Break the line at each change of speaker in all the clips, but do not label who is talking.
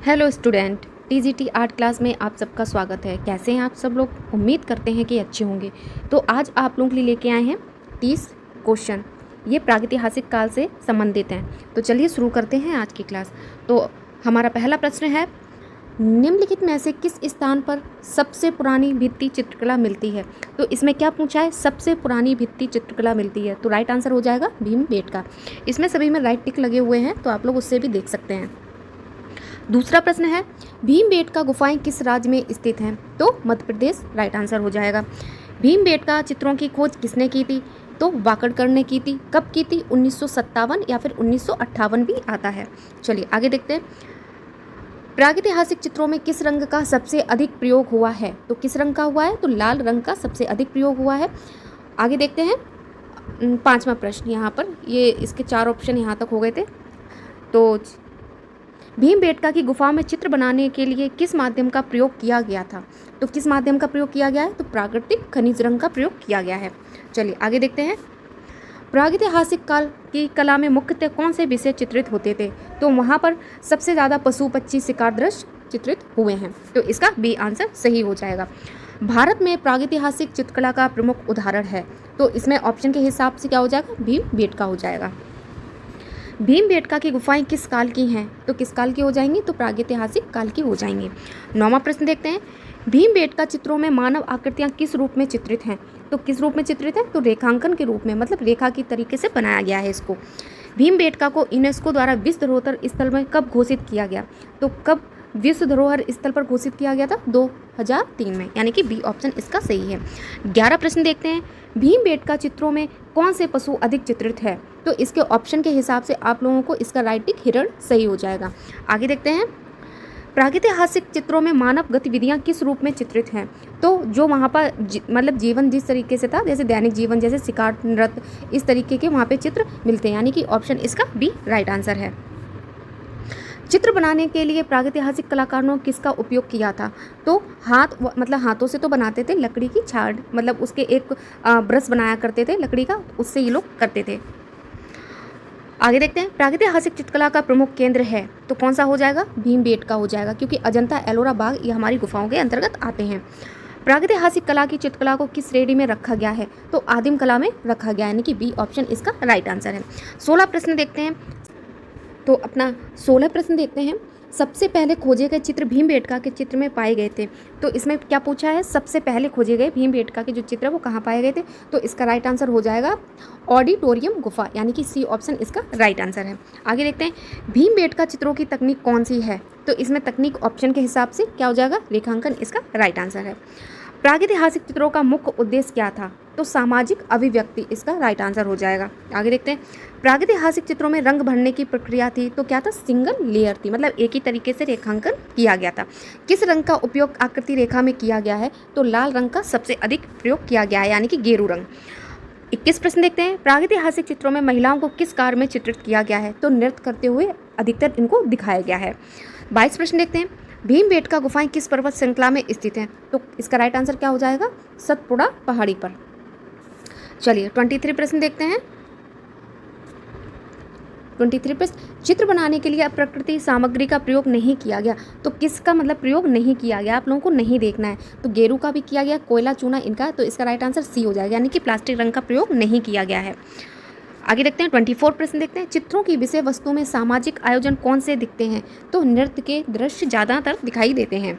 Hello student, TGT art class में आप सबका स्वागत है। कैसे हैं आप सब लोग? उम्मीद करते हैं कि अच्छे होंगे। तो आज आप लोगों के लिए लेके आए हैं 30 क्वेश्चन। ये प्रागैतिहासिक काल से संबंधित हैं। तो चलिए शुरू करते हैं आज की क्लास। तो हमारा पहला प्रश्न है, निम्नलिखित में से किस स्थान पर सबसे पुरानी भित्ति चित्रकला मिलती है? तो इसमें क्या पूछा है? सबसे पुरानी भित्ति चित्रकला मिलती है। तो राइट आंसर हो जाएगा भीमबेटका। इसमें सभी में राइट टिक लगे हुए हैं, तो आप लोग उससे भी देख सकते हैं। दूसरा प्रश्न है, भीमबेटका गुफाएं किस राज्य में स्थित हैं? तो मध्य प्रदेश राइट आंसर हो जाएगा। भीमबेटका चित्रों की खोज किसने की थी? तो वाकड़कर ने की थी। कब की थी? 1957 या फिर 1958 भी आता है। चलिए आगे देखते हैं। प्रागैतिहासिक चित्रों में किस रंग का सबसे अधिक प्रयोग हुआ है? तो किस रंग का हुआ है? तो लाल रंग का सबसे अधिक प्रयोग हुआ है। आगे देखते हैं पांचवा प्रश्न। यहाँ पर ये इसके 4 ऑप्शन यहाँ तक हो गए थे। तो भीमबेटका की गुफा में चित्र बनाने के लिए किस माध्यम का प्रयोग किया गया था? तो किस माध्यम का प्रयोग किया गया है? तो प्राकृतिक खनिज रंग का प्रयोग किया गया है। चलिए आगे देखते हैं। प्रागैतिहासिक काल की कला में मुख्यतः कौन से विषय चित्रित होते थे? तो वहाँ पर सबसे ज़्यादा पशु पक्षी शिकार दृश्य चित्रित हुए हैं। तो इसका बी आंसर सही हो जाएगा। भारत में प्रागैतिहासिक चित्रकला का प्रमुख उदाहरण है। तो इसमें ऑप्शन के हिसाब से क्या हो जाएगा? भीमबेटका हो जाएगा। भीमबेटका की गुफाएं किस काल की हैं? तो किस काल की हो जाएंगी? तो प्रागैतिहासिक काल की हो जाएंगी। 9वां प्रश्न देखते हैं। भीमबेटका चित्रों में मानव आकृतियां किस रूप में चित्रित हैं? तो किस रूप में चित्रित है? तो रेखांकन के रूप में, मतलब रेखा की तरीके से बनाया गया है इसको। भीमबेटका को यूनेस्को द्वारा विश्व धरोहर स्थल में कब घोषित किया गया? तो कब विश्व धरोहर स्थल पर घोषित किया गया था? 2003 में, यानी कि बी ऑप्शन इसका सही है। 11 प्रश्न देखते हैं। भीमबेटका चित्रों में कौन से पशु अधिक चित्रित है? तो इसके ऑप्शन के हिसाब से आप लोगों को इसका राइट टिक हिरण सही हो जाएगा। आगे देखते हैं। प्रागैतिहासिक चित्रों में मानव गतिविधियां किस रूप में चित्रित हैं? तो जो वहाँ पर मतलब जीवन जिस तरीके से था, जैसे दैनिक जीवन, जैसे शिकार नृत्य, इस तरीके के वहाँ पे चित्र मिलते हैं, यानी कि ऑप्शन इसका बी राइट आंसर है। चित्र बनाने के लिए प्रागैतिहासिक कलाकारों ने किसका उपयोग किया था? तो मतलब हाथों से तो बनाते थे, लकड़ी की छाड़, मतलब उसके एक ब्रश बनाया करते थे लकड़ी का, उससे ये लोग करते थे। आगे देखते हैं। प्रागैतिहासिक चित्रकला का प्रमुख केंद्र है, तो कौन सा हो जाएगा? भीमबेटका हो जाएगा, क्योंकि अजंता, एलोरा बाग ये हमारी गुफाओं के अंतर्गत आते हैं। प्रागैतिहासिक कला की चित्रकला को किस श्रेणी में रखा गया है? तो आदिम कला में रखा गया है, यानी कि बी ऑप्शन इसका राइट आंसर है। 16 प्रश्न देखते हैं। तो अपना 16 प्रश्न देखते हैं। सबसे पहले खोजे गए चित्र भीमबेटका के चित्र में पाए गए थे। तो इसमें क्या पूछा है? सबसे पहले खोजे गए भीमबेटका के जो चित्र है वो कहाँ पाए गए थे? तो इसका राइट आंसर हो जाएगा ऑडिटोरियम गुफा, यानी कि सी ऑप्शन इसका राइट आंसर है। आगे देखते हैं। भीमबेटका चित्रों की तकनीक कौन सी है? तो इसमें तकनीक ऑप्शन के हिसाब से क्या हो जाएगा? रेखांकन इसका राइट आंसर है। प्रागैतिहासिक चित्रों का मुख्य उद्देश्य क्या था? तो सामाजिक अभिव्यक्ति इसका राइट आंसर हो जाएगा। आगे देखते हैं। प्रागैतिहासिक चित्रों में रंग भरने की प्रक्रिया थी, तो क्या था? सिंगल लेयर थी, मतलब एक ही तरीके से रेखांकन किया गया था। किस रंग का उपयोग आकृति रेखा में किया गया है? तो लाल रंग का सबसे अधिक प्रयोग किया गया है, यानी कि गेरू रंग। 21 प्रश्न देखते हैं। प्रागैतिहासिक चित्रों में महिलाओं को किस कार्य में चित्रित किया गया है? तो नृत्य करते हुए अधिकतर इनको दिखाया गया है। 22 प्रश्न देखते हैं। भीमबेटका गुफाएं किस पर्वत श्रृंखला में स्थित हैं? तो इसका राइट आंसर क्या हो जाएगा? सतपुड़ा पहाड़ी पर। चलिए 23 प्रश्न देखते हैं। 23 प्रश्न। चित्र बनाने के लिए प्रकृति सामग्री का प्रयोग नहीं किया गया, तो किसका मतलब प्रयोग नहीं किया गया? आप लोगों को नहीं देखना है। तो गेरू का भी किया गया, कोयला, चूना इनका, तो इसका राइट आंसर सी हो जाएगा, यानी कि प्लास्टिक रंग का प्रयोग नहीं किया गया है। आगे देखते हैं। 24 प्रश्न देखते हैं। चित्रों की विषय वस्तु में सामाजिक आयोजन कौन से दिखते हैं? तो नृत्य के दृश्य ज़्यादातर दिखाई देते हैं।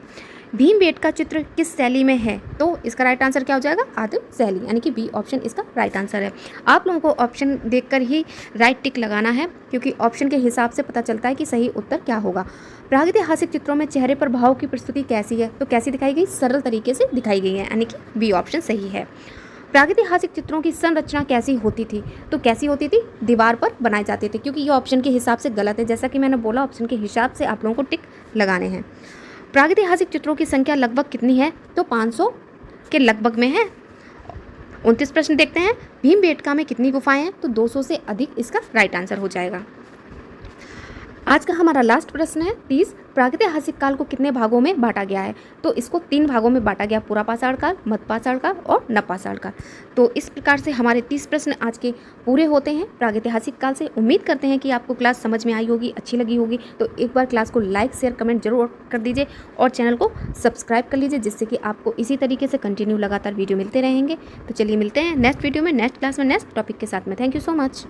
भीमबेटका चित्र किस शैली में है? तो इसका राइट आंसर क्या हो जाएगा? आदिम शैली, यानी कि बी ऑप्शन इसका राइट आंसर है। आप लोगों को ऑप्शन देखकर ही राइट टिक लगाना है, क्योंकि ऑप्शन के हिसाब से पता चलता है कि सही उत्तर क्या होगा। प्रागैतिहासिक चित्रों में चेहरे पर भाव की प्रस्तुति कैसी है? तो कैसी दिखाई गई? सरल तरीके से दिखाई गई है, यानी कि बी ऑप्शन सही है। प्रागैतिहासिक चित्रों की संरचना कैसी होती थी? तो कैसी होती थी? दीवार पर बनाए जाते थे, क्योंकि ये ऑप्शन के हिसाब से गलत है। जैसा कि मैंने बोला, ऑप्शन के हिसाब से आप लोगों को टिक लगाने हैं। प्रागैतिहासिक चित्रों की संख्या लगभग कितनी है? तो 500 के लगभग में है। 29 प्रश्न देखते हैं। भीमबेटका में कितनी गुफाएं हैं? तो 200 से अधिक इसका राइट आंसर हो जाएगा। आज का हमारा लास्ट प्रश्न है 30। प्रागैतिहासिक काल को कितने भागों में बांटा गया है? तो इसको 3 भागों में बांटा गया, पुरापाषाण काल, मध्यपाषाण काल और नवपाषाण काल। तो इस प्रकार से हमारे 30 प्रश्न आज के पूरे होते हैं प्रागैतिहासिक काल से। उम्मीद करते हैं कि आपको क्लास समझ में आई होगी, अच्छी लगी होगी। तो एक बार क्लास को लाइक शेयर कमेंट जरूर कर दीजिए और चैनल को सब्सक्राइब कर लीजिए, जिससे कि आपको इसी तरीके से कंटिन्यू लगातार वीडियो मिलते रहेंगे। तो चलिए मिलते हैं नेक्स्ट वीडियो में, नेक्स्ट क्लास में, नेक्स्ट टॉपिक के साथ में। Thank you so much.